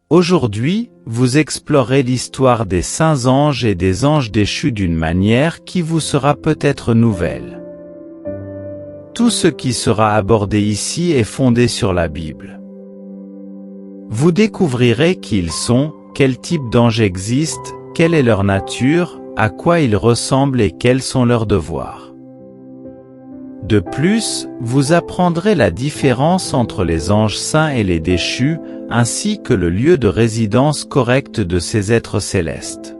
Aujourd'hui, vous explorez l'histoire des saints anges et des anges déchus d'une manière qui vous sera peut-être nouvelle. Tout ce qui sera abordé ici est fondé sur la Bible. Vous découvrirez qui ils sont, quel type d'anges existent, quelle est leur nature, à quoi ils ressemblent et quels sont leurs devoirs. De plus, vous apprendrez la différence entre les anges saints et les déchus, ainsi que le lieu de résidence correct de ces êtres célestes.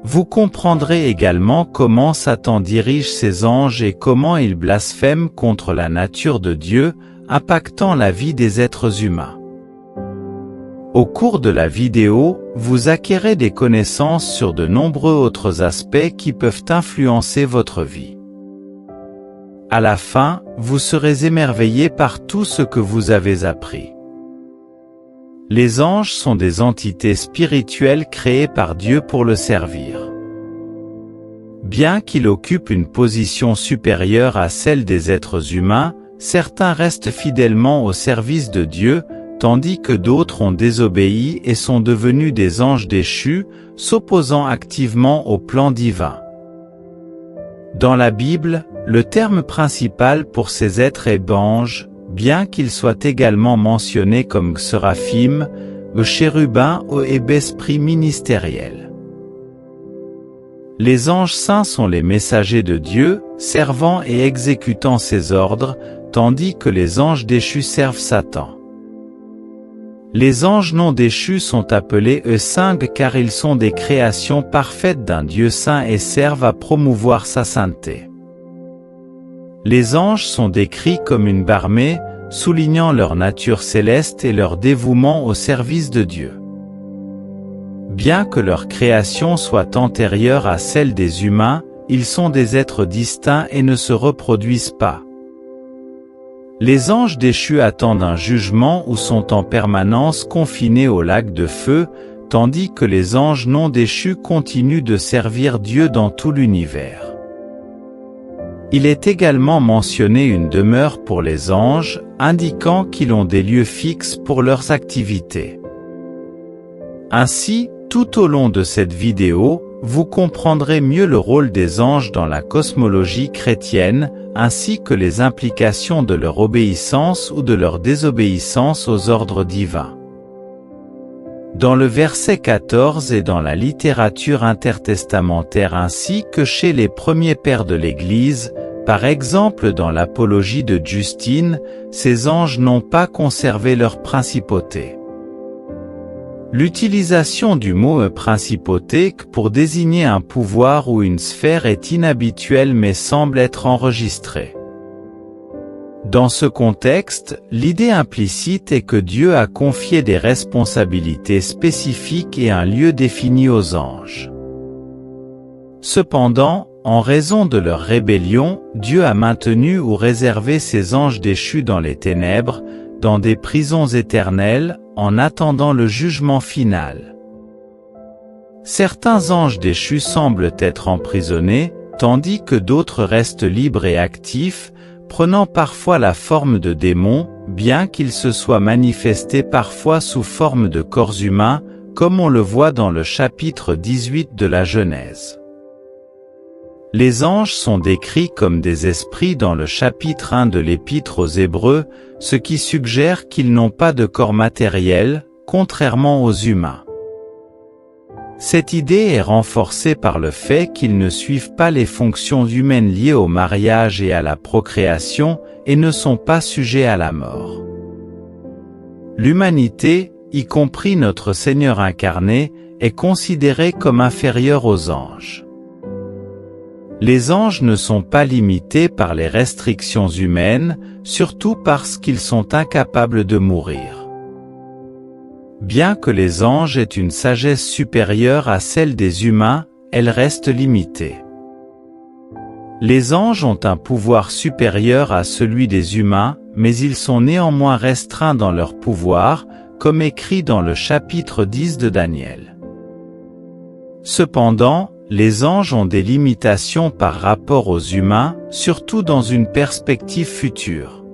Vous comprendrez également comment Satan dirige ses anges et comment il blasphème contre la nature de Dieu, impactant la vie des êtres humains. Au cours de la vidéo, vous acquérez des connaissances sur de nombreux autres aspects qui peuvent influencer votre vie. À la fin, vous serez émerveillé par tout ce que vous avez appris. Les anges sont des entités spirituelles créées par Dieu pour le servir. Bien qu'ils occupent une position supérieure à celle des êtres humains, certains restent fidèlement au service de Dieu, tandis que d'autres ont désobéi et sont devenus des anges déchus, s'opposant activement au plan divin. Dans la Bible, le terme principal pour ces êtres est ange, bien qu'ils soient également mentionnés comme séraphim, chérubins et esprits ministériels. Les anges saints sont les messagers de Dieu, servant et exécutant ses ordres, tandis que les anges déchus servent Satan. Les anges non déchus sont appelés saints car ils sont des créations parfaites d'un Dieu saint et servent à promouvoir sa sainteté. Les anges sont décrits comme une armée, soulignant leur nature céleste et leur dévouement au service de Dieu. Bien que leur création soit antérieure à celle des humains, ils sont des êtres distincts et ne se reproduisent pas. Les anges déchus attendent un jugement ou sont en permanence confinés au lac de feu, tandis que les anges non déchus continuent de servir Dieu dans tout l'univers. Il est également mentionné une demeure pour les anges, indiquant qu'ils ont des lieux fixes pour leurs activités. Ainsi, tout au long de cette vidéo, vous comprendrez mieux le rôle des anges dans la cosmologie chrétienne, ainsi que les implications de leur obéissance ou de leur désobéissance aux ordres divins. Dans le verset 14 et dans la littérature intertestamentaire ainsi que chez les premiers pères de l'Église, par exemple dans l'apologie de Justine, ces anges n'ont pas conservé leur principauté. L'utilisation du mot principauté pour désigner un pouvoir ou une sphère est inhabituelle mais semble être enregistrée. Dans ce contexte, l'idée implicite est que Dieu a confié des responsabilités spécifiques et un lieu défini aux anges. Cependant, en raison de leur rébellion, Dieu a maintenu ou réservé ses anges déchus dans les ténèbres, dans des prisons éternelles, en attendant le jugement final. Certains anges déchus semblent être emprisonnés, tandis que d'autres restent libres et actifs, prenant parfois la forme de démons, bien qu'ils se soient manifestés parfois sous forme de corps humains, comme on le voit dans le chapitre 18 de la Genèse. Les anges sont décrits comme des esprits dans le chapitre 1 de l'Épître aux Hébreux, ce qui suggère qu'ils n'ont pas de corps matériel, contrairement aux humains. Cette idée est renforcée par le fait qu'ils ne suivent pas les fonctions humaines liées au mariage et à la procréation, et ne sont pas sujets à la mort. L'humanité, y compris notre Seigneur incarné, est considérée comme inférieure aux anges. Les anges ne sont pas limités par les restrictions humaines, surtout parce qu'ils sont incapables de mourir. Bien que les anges aient une sagesse supérieure à celle des humains, elle reste limitée. Les anges ont un pouvoir supérieur à celui des humains, mais ils sont néanmoins restreints dans leur pouvoir, comme écrit dans le chapitre 10 de Daniel. Cependant, les anges ont des limitations par rapport aux humains, surtout dans une perspective future.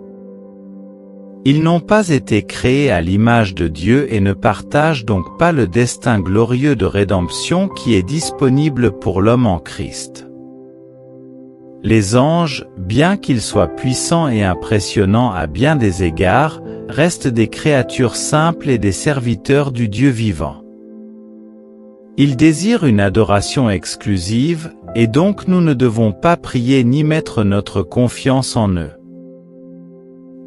Ils n'ont pas été créés à l'image de Dieu et ne partagent donc pas le destin glorieux de rédemption qui est disponible pour l'homme en Christ. Les anges, bien qu'ils soient puissants et impressionnants à bien des égards, restent des créatures simples et des serviteurs du Dieu vivant. Ils désirent une adoration exclusive, et donc nous ne devons pas prier ni mettre notre confiance en eux.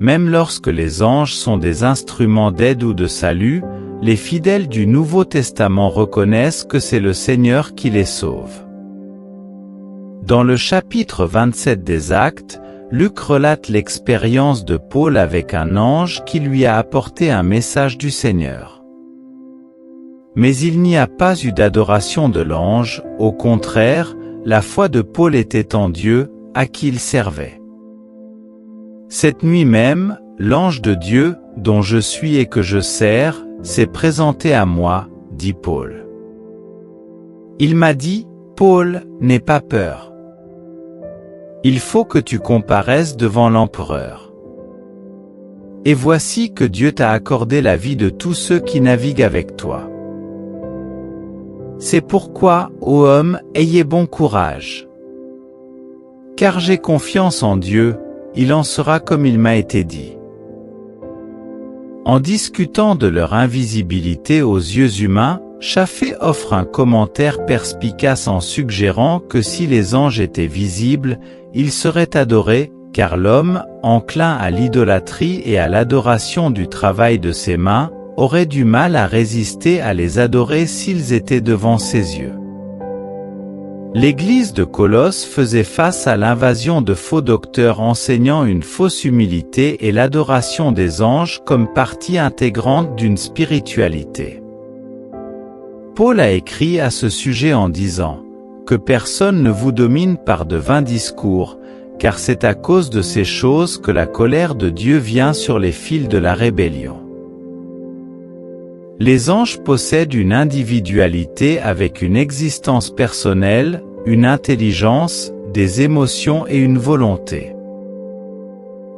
Même lorsque les anges sont des instruments d'aide ou de salut, les fidèles du Nouveau Testament reconnaissent que c'est le Seigneur qui les sauve. Dans le chapitre 27 des Actes, Luc relate l'expérience de Paul avec un ange qui lui a apporté un message du Seigneur. Mais il n'y a pas eu d'adoration de l'ange, au contraire, la foi de Paul était en Dieu, à qui il servait. Cette nuit même, l'ange de Dieu, dont je suis et que je sers, s'est présenté à moi, dit Paul. Il m'a dit, Paul, n'aie pas peur. Il faut que tu comparaisses devant l'empereur. Et voici que Dieu t'a accordé la vie de tous ceux qui naviguent avec toi. C'est pourquoi, ô homme, ayez bon courage. Car j'ai confiance en Dieu, il en sera comme il m'a été dit. En discutant de leur invisibilité aux yeux humains, Chaffé offre un commentaire perspicace en suggérant que si les anges étaient visibles, ils seraient adorés, car l'homme, enclin à l'idolâtrie et à l'adoration du travail de ses mains, aurait du mal à résister à les adorer s'ils étaient devant ses yeux. L'Église de Colosse faisait face à l'invasion de faux docteurs enseignant une fausse humilité et l'adoration des anges comme partie intégrante d'une spiritualité. Paul a écrit à ce sujet en disant « Que personne ne vous domine par de vains discours, car c'est à cause de ces choses que la colère de Dieu vient sur les fils de la rébellion. » Les anges possèdent une individualité avec une existence personnelle, une intelligence, des émotions et une volonté.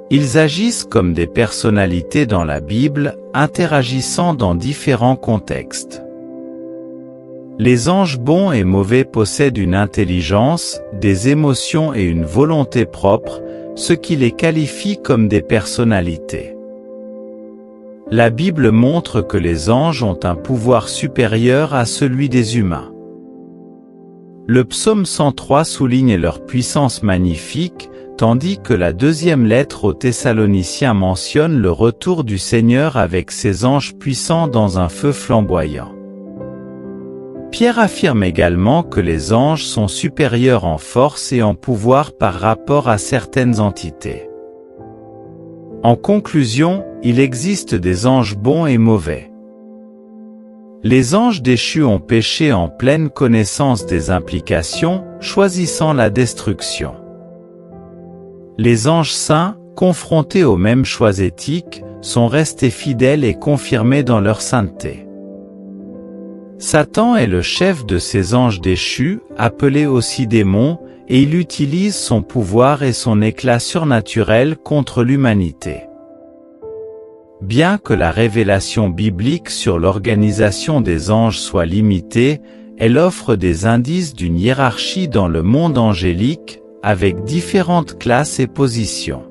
Ils agissent comme des personnalités dans la Bible, interagissant dans différents contextes. Les anges bons et mauvais possèdent une intelligence, des émotions et une volonté propre, ce qui les qualifie comme des personnalités. La Bible montre que les anges ont un pouvoir supérieur à celui des humains. Le psaume 103 souligne leur puissance magnifique, tandis que la deuxième lettre aux Thessaloniciens mentionne le retour du Seigneur avec ses anges puissants dans un feu flamboyant. Pierre affirme également que les anges sont supérieurs en force et en pouvoir par rapport à certaines entités. En conclusion, il existe des anges bons et mauvais. Les anges déchus ont péché en pleine connaissance des implications, choisissant la destruction. Les anges saints, confrontés aux mêmes choix éthiques, sont restés fidèles et confirmés dans leur sainteté. Satan est le chef de ces anges déchus, appelés aussi démons, et il utilise son pouvoir et son éclat surnaturel contre l'humanité. Bien que la révélation biblique sur l'organisation des anges soit limitée, elle offre des indices d'une hiérarchie dans le monde angélique, avec différentes classes et positions.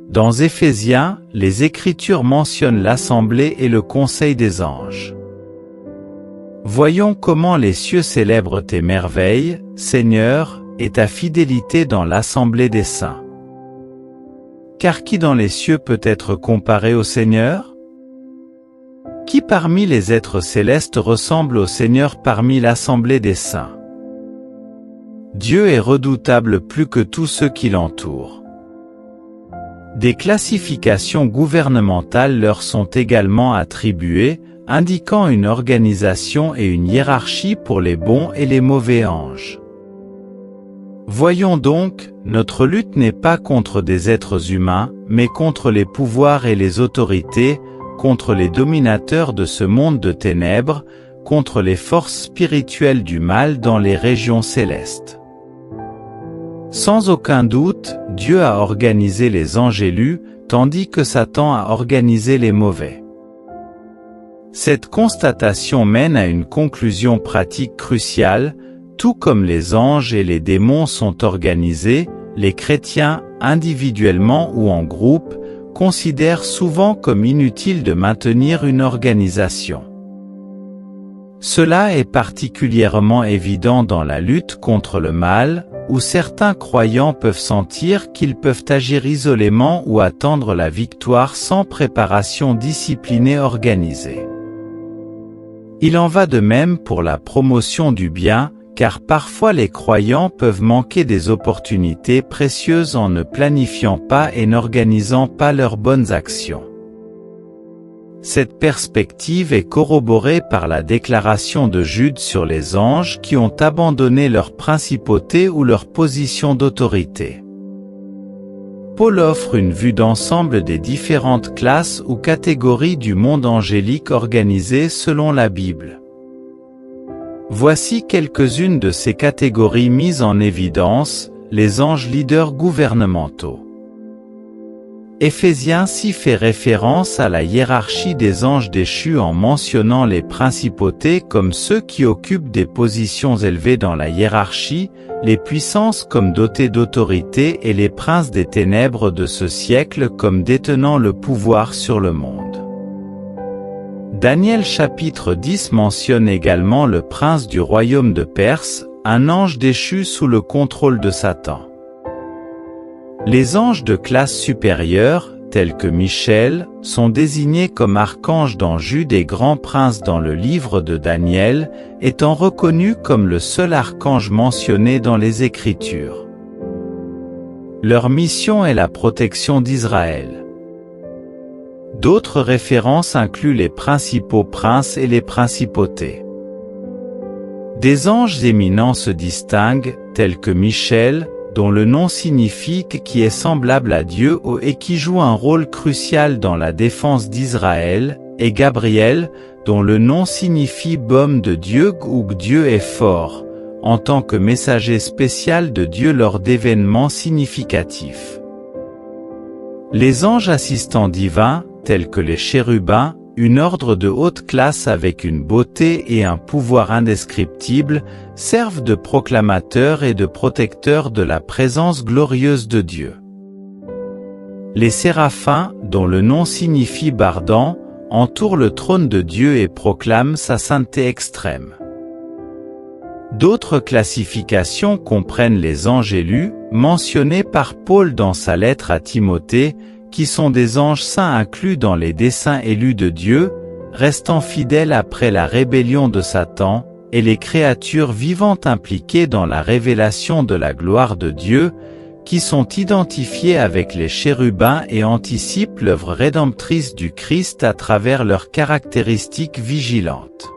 Dans Éphésiens, les Écritures mentionnent l'assemblée et le conseil des anges. Voyons comment les cieux célèbrent tes merveilles, Seigneur, et ta fidélité dans l'assemblée des saints. Car qui dans les cieux peut être comparé au Seigneur? Qui parmi les êtres célestes ressemble au Seigneur parmi l'assemblée des saints? Dieu est redoutable plus que tous ceux qui l'entourent. Des classifications gouvernementales leur sont également attribuées, indiquant une organisation et une hiérarchie pour les bons et les mauvais anges. Voyons donc, notre lutte n'est pas contre des êtres humains, mais contre les pouvoirs et les autorités, contre les dominateurs de ce monde de ténèbres, contre les forces spirituelles du mal dans les régions célestes. Sans aucun doute, Dieu a organisé les anges élus, tandis que Satan a organisé les mauvais. Cette constatation mène à une conclusion pratique cruciale: tout comme les anges et les démons sont organisés, les chrétiens, individuellement ou en groupe, considèrent souvent comme inutile de maintenir une organisation. Cela est particulièrement évident dans la lutte contre le mal, où certains croyants peuvent sentir qu'ils peuvent agir isolément ou attendre la victoire sans préparation disciplinée organisée. Il en va de même pour la promotion du bien, car parfois les croyants peuvent manquer des opportunités précieuses en ne planifiant pas et n'organisant pas leurs bonnes actions. Cette perspective est corroborée par la déclaration de Jude sur les anges qui ont abandonné leur principauté ou leur position d'autorité. Paul offre une vue d'ensemble des différentes classes ou catégories du monde angélique organisées selon la Bible. Voici quelques-unes de ces catégories mises en évidence: les anges leaders gouvernementaux. Éphésiens 6 fait référence à la hiérarchie des anges déchus en mentionnant les principautés comme ceux qui occupent des positions élevées dans la hiérarchie, les puissances comme dotées d'autorité et les princes des ténèbres de ce siècle comme détenant le pouvoir sur le monde. Daniel chapitre 10 mentionne également le prince du royaume de Perse, un ange déchu sous le contrôle de Satan. Les anges de classe supérieure, tels que Michel, sont désignés comme archanges dans Jude et grands princes dans le livre de Daniel, étant reconnus comme le seul archange mentionné dans les Écritures. Leur mission est la protection d'Israël. D'autres références incluent les principaux princes et les principautés. Des anges éminents se distinguent, tels que Michel, dont le nom signifie qui est semblable à Dieu et qui joue un rôle crucial dans la défense d'Israël, et Gabriel, dont le nom signifie baume de Dieu ou Dieu est fort, en tant que messager spécial de Dieu lors d'événements significatifs. Les anges assistants divins, tels que les chérubins, une ordre de haute classe avec une beauté et un pouvoir indescriptibles, servent de proclamateurs et de protecteurs de la présence glorieuse de Dieu. Les séraphins, dont le nom signifie bardant, entourent le trône de Dieu et proclament sa sainteté extrême. D'autres classifications comprennent les anges élus, mentionnés par Paul dans sa lettre à Timothée, qui sont des anges saints inclus dans les desseins élus de Dieu, restant fidèles après la rébellion de Satan, et les créatures vivantes impliquées dans la révélation de la gloire de Dieu, qui sont identifiées avec les chérubins et anticipent l'œuvre rédemptrice du Christ à travers leurs caractéristiques vigilantes.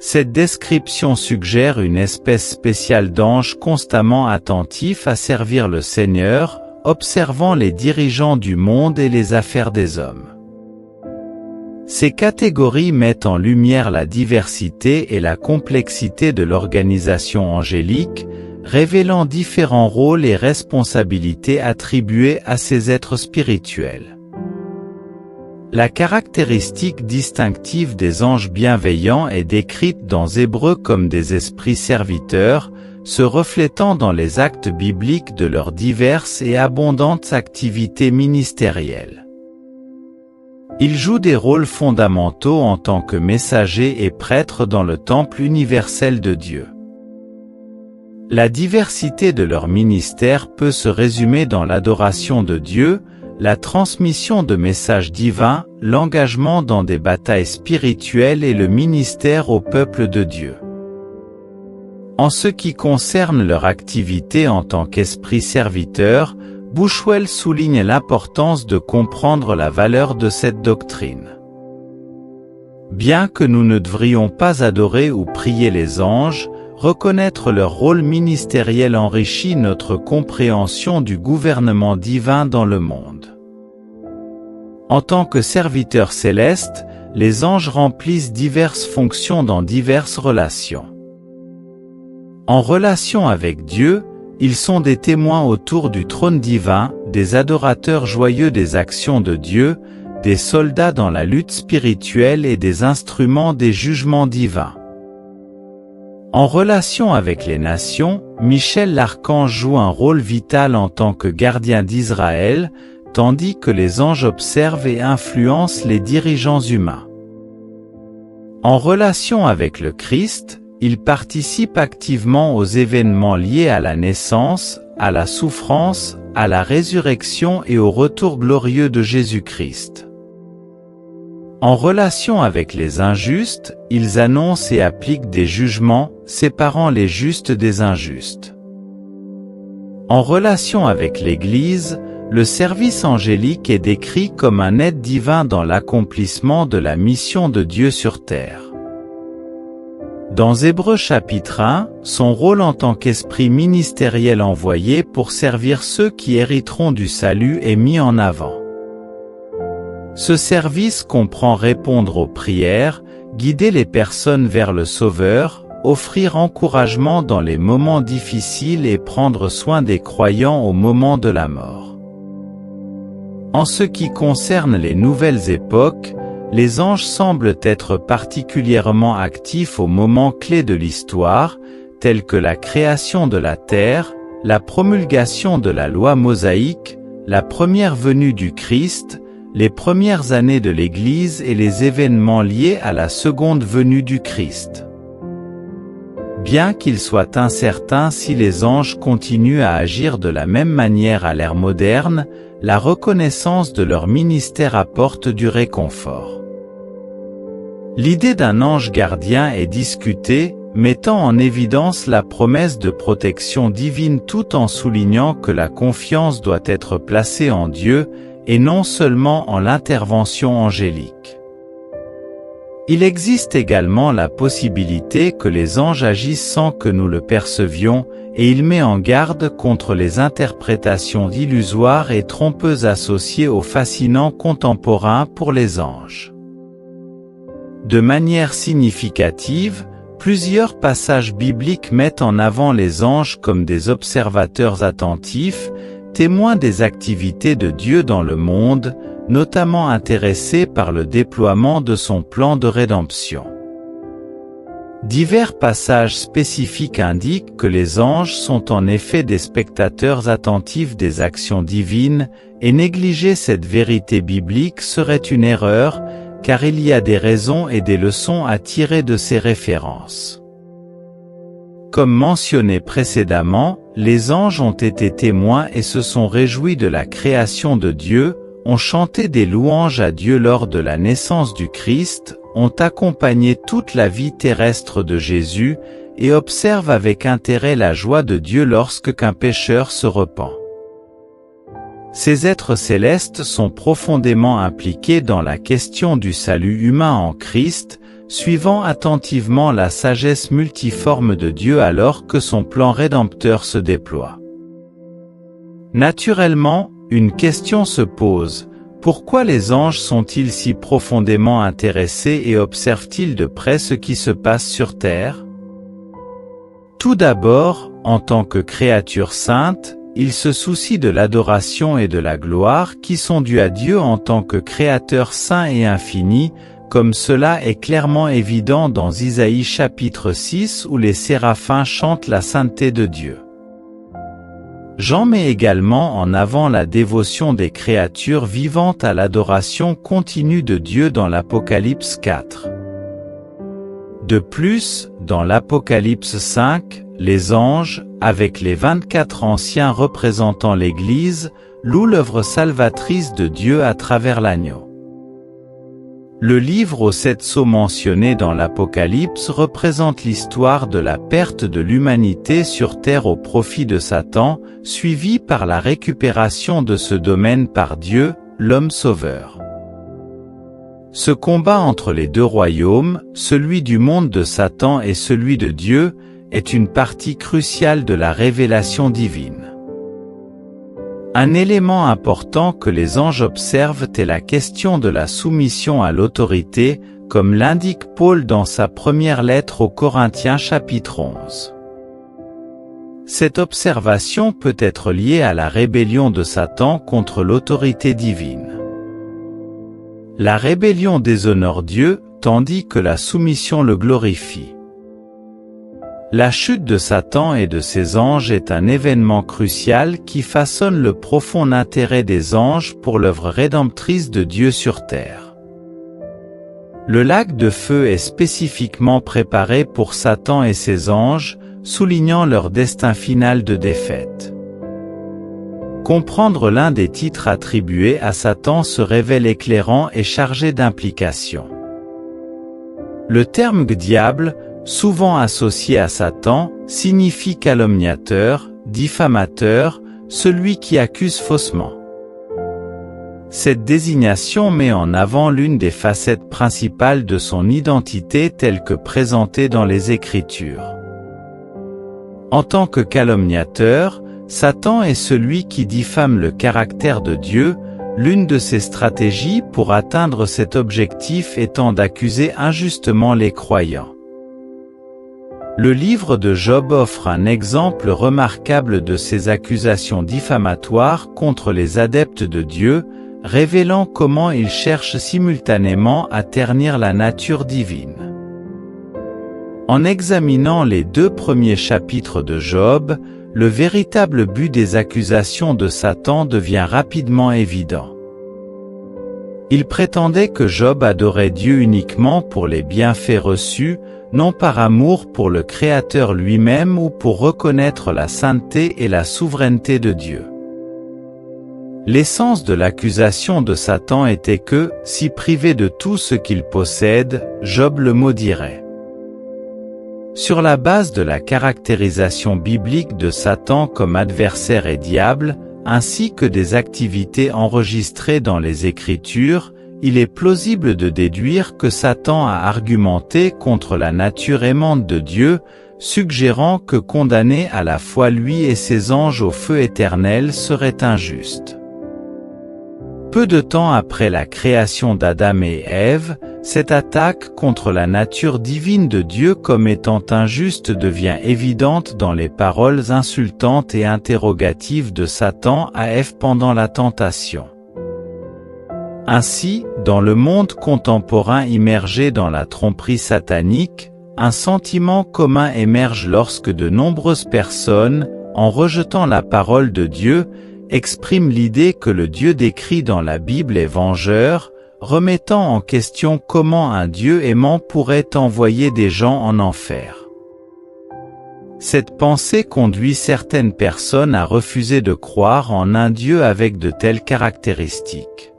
Cette description suggère une espèce spéciale d'anges constamment attentifs à servir le Seigneur, observant les dirigeants du monde et les affaires des hommes. Ces catégories mettent en lumière la diversité et la complexité de l'organisation angélique, révélant différents rôles et responsabilités attribués à ces êtres spirituels. La caractéristique distinctive des anges bienveillants est décrite dans Hébreux comme des esprits serviteurs, se reflétant dans les actes bibliques de leurs diverses et abondantes activités ministérielles. Ils jouent des rôles fondamentaux en tant que messagers et prêtres dans le temple universel de Dieu. La diversité de leur ministère peut se résumer dans l'adoration de Dieu, la transmission de messages divins, l'engagement dans des batailles spirituelles et le ministère au peuple de Dieu. En ce qui concerne leur activité en tant qu'esprit serviteur, Bushwell souligne l'importance de comprendre la valeur de cette doctrine. Bien que nous ne devrions pas adorer ou prier les anges, reconnaître leur rôle ministériel enrichit notre compréhension du gouvernement divin dans le monde. En tant que serviteurs célestes, les anges remplissent diverses fonctions dans diverses relations. En relation avec Dieu, ils sont des témoins autour du trône divin, des adorateurs joyeux des actions de Dieu, des soldats dans la lutte spirituelle et des instruments des jugements divins. En relation avec les nations, Michel l'archange joue un rôle vital en tant que gardien d'Israël, tandis que les anges observent et influencent les dirigeants humains. En relation avec le Christ, il participe activement aux événements liés à la naissance, à la souffrance, à la résurrection et au retour glorieux de Jésus-Christ. En relation avec les injustes, ils annoncent et appliquent des jugements, séparant les justes des injustes. En relation avec l'Église, le service angélique est décrit comme un aide divin dans l'accomplissement de la mission de Dieu sur terre. Dans Hébreux chapitre 1, son rôle en tant qu'esprit ministériel envoyé pour servir ceux qui hériteront du salut est mis en avant. Ce service comprend répondre aux prières, guider les personnes vers le Sauveur, offrir encouragement dans les moments difficiles et prendre soin des croyants au moment de la mort. En ce qui concerne les nouvelles époques, les anges semblent être particulièrement actifs aux moments clés de l'histoire, tels que la création de la terre, la promulgation de la loi mosaïque, la première venue du Christ, les premières années de l'Église et les événements liés à la seconde venue du Christ. Bien qu'il soit incertain si les anges continuent à agir de la même manière à l'ère moderne, la reconnaissance de leur ministère apporte du réconfort. L'idée d'un ange gardien est discutée, mettant en évidence la promesse de protection divine tout en soulignant que la confiance doit être placée en Dieu, et non seulement en l'intervention angélique. Il existe également la possibilité que les anges agissent sans que nous le percevions, et il met en garde contre les interprétations illusoires et trompeuses associées aux fascinants contemporains pour les anges. De manière significative, plusieurs passages bibliques mettent en avant les anges comme des observateurs attentifs, témoins des activités de Dieu dans le monde, notamment intéressés par le déploiement de son plan de rédemption. Divers passages spécifiques indiquent que les anges sont en effet des spectateurs attentifs des actions divines, et négliger cette vérité biblique serait une erreur, car il y a des raisons et des leçons à tirer de ces références. Comme mentionné précédemment, les anges ont été témoins et se sont réjouis de la création de Dieu, ont chanté des louanges à Dieu lors de la naissance du Christ, ont accompagné toute la vie terrestre de Jésus, et observent avec intérêt la joie de Dieu lorsque qu'un pécheur se repent. Ces êtres célestes sont profondément impliqués dans la question du salut humain en Christ, suivant attentivement la sagesse multiforme de Dieu alors que son plan rédempteur se déploie. Naturellement, une question se pose: pourquoi les anges sont-ils si profondément intéressés et observent-ils de près ce qui se passe sur terre? Tout d'abord, en tant que créatures saintes, ils se soucient de l'adoration et de la gloire qui sont dues à Dieu en tant que Créateur saint et infini, comme cela est clairement évident dans Isaïe chapitre 6 où les séraphins chantent la sainteté de Dieu. Jean met également en avant la dévotion des créatures vivantes à l'adoration continue de Dieu dans l'Apocalypse 4. De plus, dans l'Apocalypse 5, les anges, avec les 24 anciens représentant l'Église, louent l'œuvre salvatrice de Dieu à travers l'agneau. Le livre aux 7 sceaux mentionné dans l'Apocalypse représente l'histoire de la perte de l'humanité sur terre au profit de Satan, suivie par la récupération de ce domaine par Dieu, l'homme sauveur. Ce combat entre les deux royaumes, celui du monde de Satan et celui de Dieu, est une partie cruciale de la révélation divine. Un élément important que les anges observent est la question de la soumission à l'autorité, comme l'indique Paul dans sa première lettre aux Corinthiens chapitre 11. Cette observation peut être liée à la rébellion de Satan contre l'autorité divine. La rébellion déshonore Dieu, tandis que la soumission le glorifie. La chute de Satan et de ses anges est un événement crucial qui façonne le profond intérêt des anges pour l'œuvre rédemptrice de Dieu sur terre. Le lac de feu est spécifiquement préparé pour Satan et ses anges, soulignant leur destin final de défaite. Comprendre l'un des titres attribués à Satan se révèle éclairant et chargé d'implications. Le terme diable, souvent associé à Satan, signifie calomniateur, diffamateur, celui qui accuse faussement. Cette désignation met en avant l'une des facettes principales de son identité telle que présentée dans les Écritures. En tant que calomniateur, Satan est celui qui diffame le caractère de Dieu, l'une de ses stratégies pour atteindre cet objectif étant d'accuser injustement les croyants. Le livre de Job offre un exemple remarquable de ces accusations diffamatoires contre les adeptes de Dieu, révélant comment ils cherchent simultanément à ternir la nature divine. En examinant les 2 premiers chapitres de Job, le véritable but des accusations de Satan devient rapidement évident. Il prétendait que Job adorait Dieu uniquement pour les bienfaits reçus, non par amour pour le Créateur lui-même ou pour reconnaître la sainteté et la souveraineté de Dieu. L'essence de l'accusation de Satan était que, si privé de tout ce qu'il possède, Job le maudirait. Sur la base de la caractérisation biblique de Satan comme adversaire et diable, ainsi que des activités enregistrées dans les Écritures, il est plausible de déduire que Satan a argumenté contre la nature aimante de Dieu, suggérant que condamner à la fois lui et ses anges au feu éternel serait injuste. Peu de temps après la création d'Adam et Ève, cette attaque contre la nature divine de Dieu comme étant injuste devient évidente dans les paroles insultantes et interrogatives de Satan à Ève pendant la tentation. Ainsi, dans le monde contemporain immergé dans la tromperie satanique, un sentiment commun émerge lorsque de nombreuses personnes, en rejetant la parole de Dieu, expriment l'idée que le Dieu décrit dans la Bible est vengeur, remettant en question comment un Dieu aimant pourrait envoyer des gens en enfer. Cette pensée conduit certaines personnes à refuser de croire en un Dieu avec de telles caractéristiques.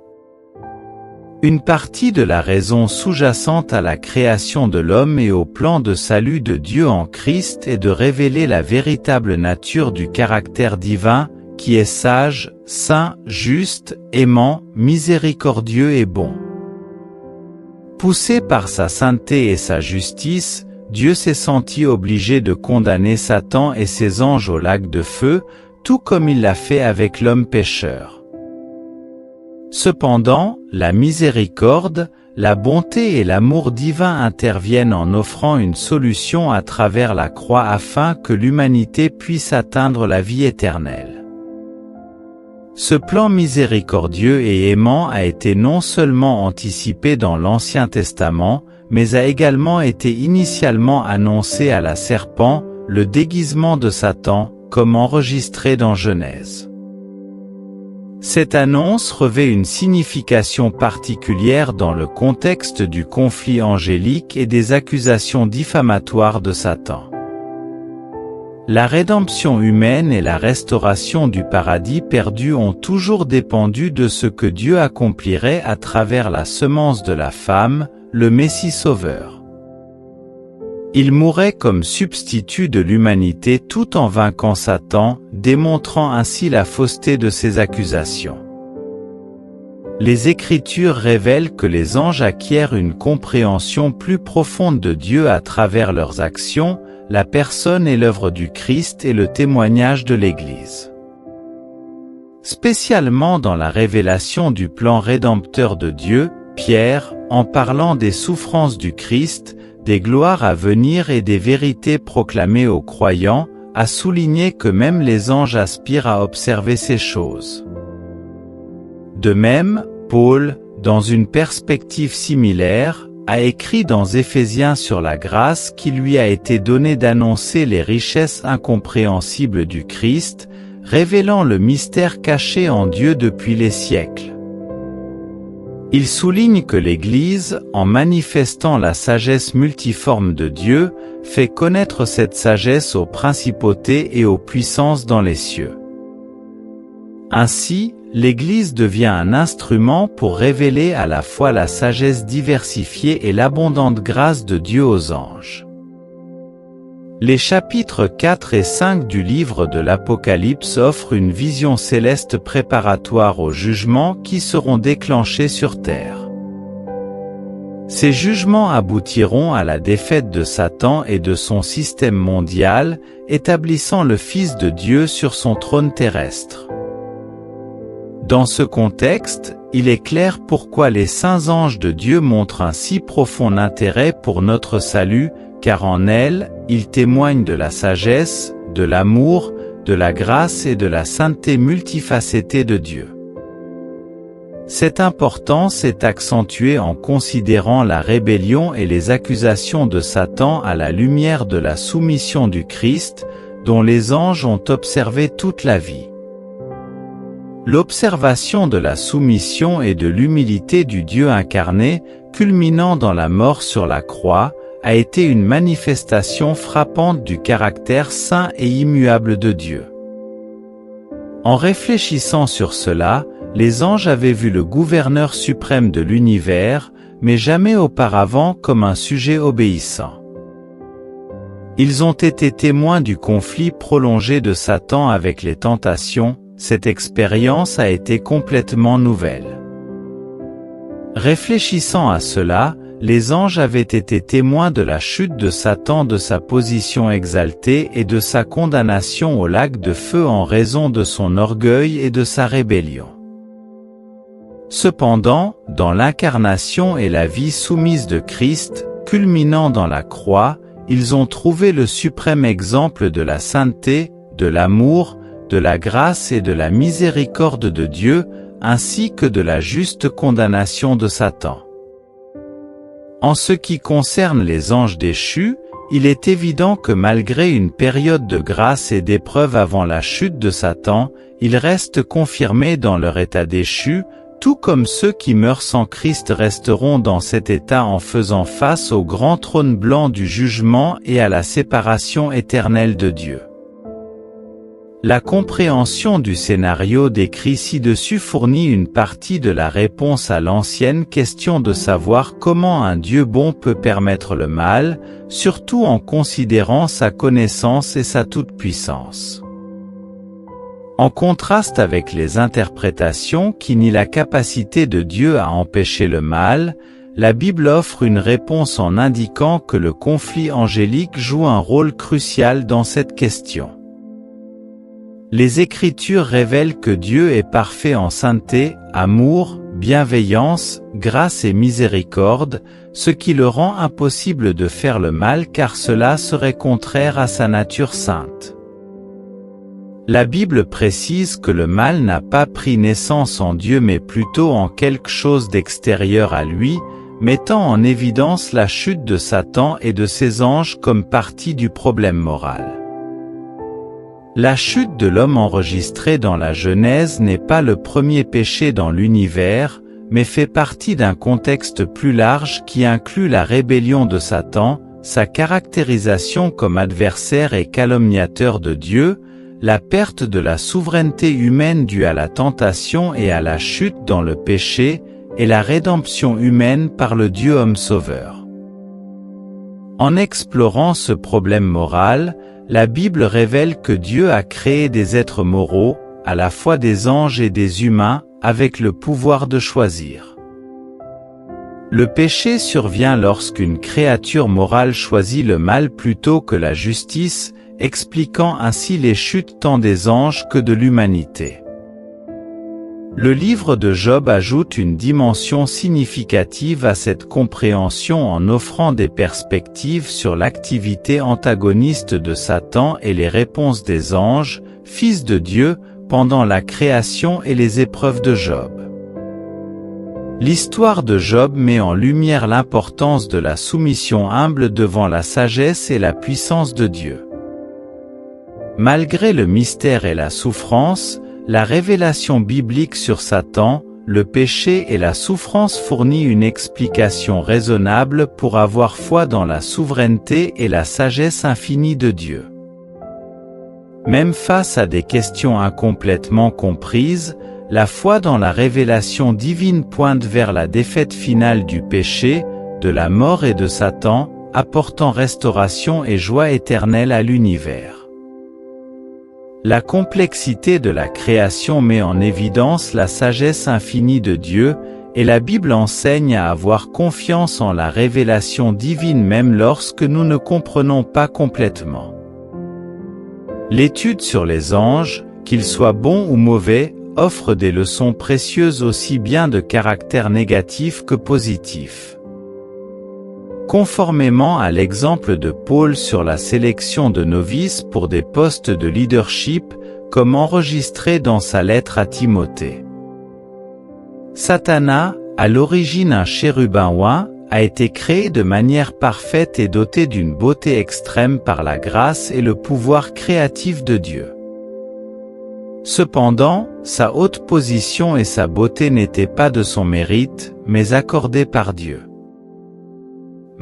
Une partie de la raison sous-jacente à la création de l'homme et au plan de salut de Dieu en Christ est de révéler la véritable nature du caractère divin, qui est sage, saint, juste, aimant, miséricordieux et bon. Poussé par sa sainteté et sa justice, Dieu s'est senti obligé de condamner Satan et ses anges au lac de feu, tout comme il l'a fait avec l'homme pécheur. Cependant, la miséricorde, la bonté et l'amour divin interviennent en offrant une solution à travers la croix afin que l'humanité puisse atteindre la vie éternelle. Ce plan miséricordieux et aimant a été non seulement anticipé dans l'Ancien Testament, mais a également été initialement annoncé à la serpent, le déguisement de Satan, comme enregistré dans Genèse. Cette annonce revêt une signification particulière dans le contexte du conflit angélique et des accusations diffamatoires de Satan. La rédemption humaine et la restauration du paradis perdu ont toujours dépendu de ce que Dieu accomplirait à travers la semence de la femme, le Messie sauveur. Il mourait comme substitut de l'humanité tout en vainquant Satan, démontrant ainsi la fausseté de ses accusations. Les Écritures révèlent que les anges acquièrent une compréhension plus profonde de Dieu à travers leurs actions, la personne et l'œuvre du Christ et le témoignage de l'Église. Spécialement dans la révélation du plan rédempteur de Dieu, Pierre, en parlant des souffrances du Christ, des gloires à venir et des vérités proclamées aux croyants, a souligné que même les anges aspirent à observer ces choses. De même, Paul, dans une perspective similaire, a écrit dans Éphésiens sur la grâce qui lui a été donnée d'annoncer les richesses incompréhensibles du Christ, révélant le mystère caché en Dieu depuis les siècles. Il souligne que l'Église, en manifestant la sagesse multiforme de Dieu, fait connaître cette sagesse aux principautés et aux puissances dans les cieux. Ainsi, l'Église devient un instrument pour révéler à la fois la sagesse diversifiée et l'abondante grâce de Dieu aux anges. Les chapitres 4 et 5 du livre de l'Apocalypse offrent une vision céleste préparatoire aux jugements qui seront déclenchés sur terre. Ces jugements aboutiront à la défaite de Satan et de son système mondial, établissant le Fils de Dieu sur son trône terrestre. Dans ce contexte, il est clair pourquoi les saints anges de Dieu montrent un si profond intérêt pour notre salut, car en elle, ils témoignent de la sagesse, de l'amour, de la grâce et de la sainteté multifacétée de Dieu. Cette importance est accentuée en considérant la rébellion et les accusations de Satan à la lumière de la soumission du Christ, dont les anges ont observé toute la vie. L'observation de la soumission et de l'humilité du Dieu incarné, culminant dans la mort sur la croix, a été une manifestation frappante du caractère saint et immuable de Dieu. En réfléchissant sur cela, les anges avaient vu le gouverneur suprême de l'univers, mais jamais auparavant comme un sujet obéissant. Ils ont été témoins du conflit prolongé de Satan avec les tentations. Cette expérience a été complètement nouvelle. Réfléchissant à cela, les anges avaient été témoins de la chute de Satan, de sa position exaltée et de sa condamnation au lac de feu en raison de son orgueil et de sa rébellion. Cependant, dans l'incarnation et la vie soumise de Christ, culminant dans la croix, ils ont trouvé le suprême exemple de la sainteté, de l'amour, de la grâce et de la miséricorde de Dieu, ainsi que de la juste condamnation de Satan. En ce qui concerne les anges déchus, il est évident que malgré une période de grâce et d'épreuve avant la chute de Satan, ils restent confirmés dans leur état déchu, tout comme ceux qui meurent sans Christ resteront dans cet état en faisant face au grand trône blanc du jugement et à la séparation éternelle de Dieu. La compréhension du scénario décrit ci-dessus fournit une partie de la réponse à l'ancienne question de savoir comment un Dieu bon peut permettre le mal, surtout en considérant sa connaissance et sa toute-puissance. En contraste avec les interprétations qui nient la capacité de Dieu à empêcher le mal, la Bible offre une réponse en indiquant que le conflit angélique joue un rôle crucial dans cette question. Les Écritures révèlent que Dieu est parfait en sainteté, amour, bienveillance, grâce et miséricorde, ce qui le rend impossible de faire le mal car cela serait contraire à sa nature sainte. La Bible précise que le mal n'a pas pris naissance en Dieu mais plutôt en quelque chose d'extérieur à lui, mettant en évidence la chute de Satan et de ses anges comme partie du problème moral. La chute de l'homme enregistrée dans la Genèse n'est pas le premier péché dans l'univers, mais fait partie d'un contexte plus large qui inclut la rébellion de Satan, sa caractérisation comme adversaire et calomniateur de Dieu, la perte de la souveraineté humaine due à la tentation et à la chute dans le péché, et la rédemption humaine par le Dieu homme sauveur. En explorant ce problème moral, la Bible révèle que Dieu a créé des êtres moraux, à la fois des anges et des humains, avec le pouvoir de choisir. Le péché survient lorsqu'une créature morale choisit le mal plutôt que la justice, expliquant ainsi les chutes tant des anges que de l'humanité. Le livre de Job ajoute une dimension significative à cette compréhension en offrant des perspectives sur l'activité antagoniste de Satan et les réponses des anges, fils de Dieu, pendant la création et les épreuves de Job. L'histoire de Job met en lumière l'importance de la soumission humble devant la sagesse et la puissance de Dieu. Malgré le mystère et la souffrance, la révélation biblique sur Satan, le péché et la souffrance fournit une explication raisonnable pour avoir foi dans la souveraineté et la sagesse infinie de Dieu. Même face à des questions incomplètement comprises, la foi dans la révélation divine pointe vers la défaite finale du péché, de la mort et de Satan, apportant restauration et joie éternelle à l'univers. La complexité de la création met en évidence la sagesse infinie de Dieu, et la Bible enseigne à avoir confiance en la révélation divine même lorsque nous ne comprenons pas complètement. L'étude sur les anges, qu'ils soient bons ou mauvais, offre des leçons précieuses aussi bien de caractère négatif que positif. Conformément à l'exemple de Paul sur la sélection de novices pour des postes de leadership, comme enregistré dans sa lettre à Timothée. Satana, à l'origine un chérubin oint, a été créé de manière parfaite et doté d'une beauté extrême par la grâce et le pouvoir créatif de Dieu. Cependant, sa haute position et sa beauté n'étaient pas de son mérite, mais accordées par Dieu.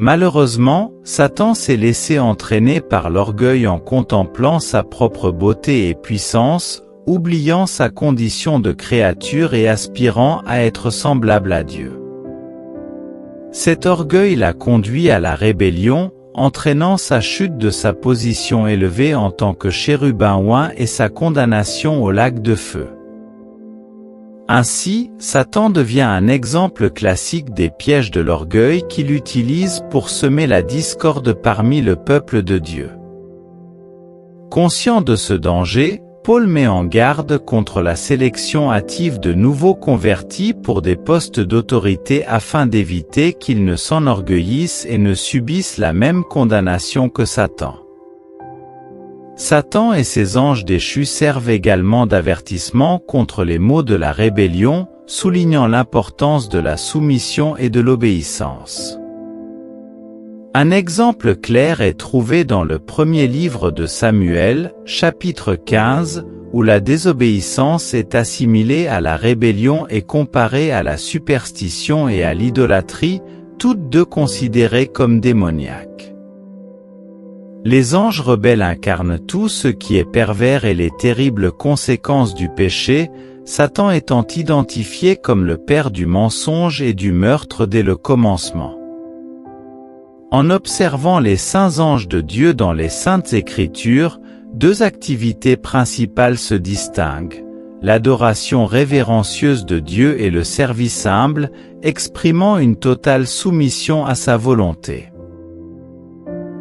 Malheureusement, Satan s'est laissé entraîner par l'orgueil en contemplant sa propre beauté et puissance, oubliant sa condition de créature et aspirant à être semblable à Dieu. Cet orgueil l'a conduit à la rébellion, entraînant sa chute de sa position élevée en tant que chérubin oint et sa condamnation au lac de feu. Ainsi, Satan devient un exemple classique des pièges de l'orgueil qu'il utilise pour semer la discorde parmi le peuple de Dieu. Conscient de ce danger, Paul met en garde contre la sélection hâtive de nouveaux convertis pour des postes d'autorité afin d'éviter qu'ils ne s'enorgueillissent et ne subissent la même condamnation que Satan. Satan et ses anges déchus servent également d'avertissement contre les maux de la rébellion, soulignant l'importance de la soumission et de l'obéissance. Un exemple clair est trouvé dans le premier livre de Samuel, chapitre 15, où la désobéissance est assimilée à la rébellion et comparée à la superstition et à l'idolâtrie, toutes deux considérées comme démoniaques. Les anges rebelles incarnent tout ce qui est pervers et les terribles conséquences du péché, Satan étant identifié comme le père du mensonge et du meurtre dès le commencement. En observant les saints anges de Dieu dans les Saintes Écritures, deux activités principales se distinguent, l'adoration révérencieuse de Dieu et le service humble, exprimant une totale soumission à sa volonté.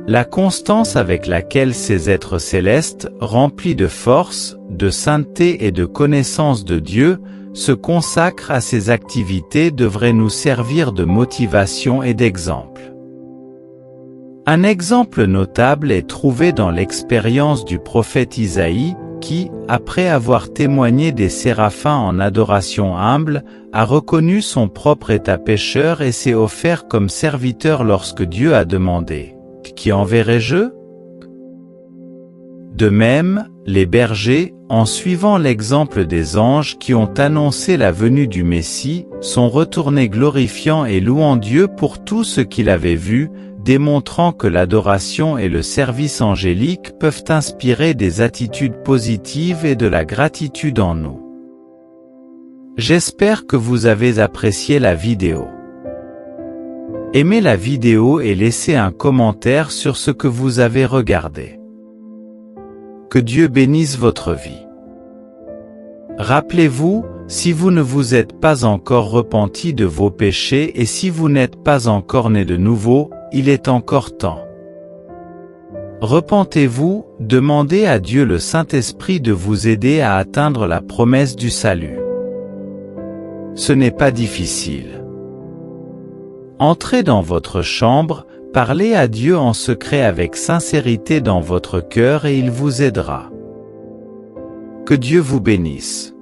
La constance avec laquelle ces êtres célestes, remplis de force, de sainteté et de connaissance de Dieu, se consacrent à ces activités devrait nous servir de motivation et d'exemple. Un exemple notable est trouvé dans l'expérience du prophète Isaïe, qui, après avoir témoigné des séraphins en adoration humble, a reconnu son propre état pécheur et s'est offert comme serviteur lorsque Dieu a demandé « Qui enverrai-je » De même, les bergers, en suivant l'exemple des anges qui ont annoncé la venue du Messie, sont retournés glorifiant et louant Dieu pour tout ce qu'il avait vu, démontrant que l'adoration et le service angélique peuvent inspirer des attitudes positives et de la gratitude en nous. J'espère que vous avez apprécié la vidéo. Aimez la vidéo et laissez un commentaire sur ce que vous avez regardé. Que Dieu bénisse votre vie. Rappelez-vous, si vous ne vous êtes pas encore repenti de vos péchés et si vous n'êtes pas encore né de nouveau, il est encore temps. Repentez-vous, demandez à Dieu le Saint-Esprit de vous aider à atteindre la promesse du salut. Ce n'est pas difficile. Entrez dans votre chambre, parlez à Dieu en secret avec sincérité dans votre cœur et il vous aidera. Que Dieu vous bénisse.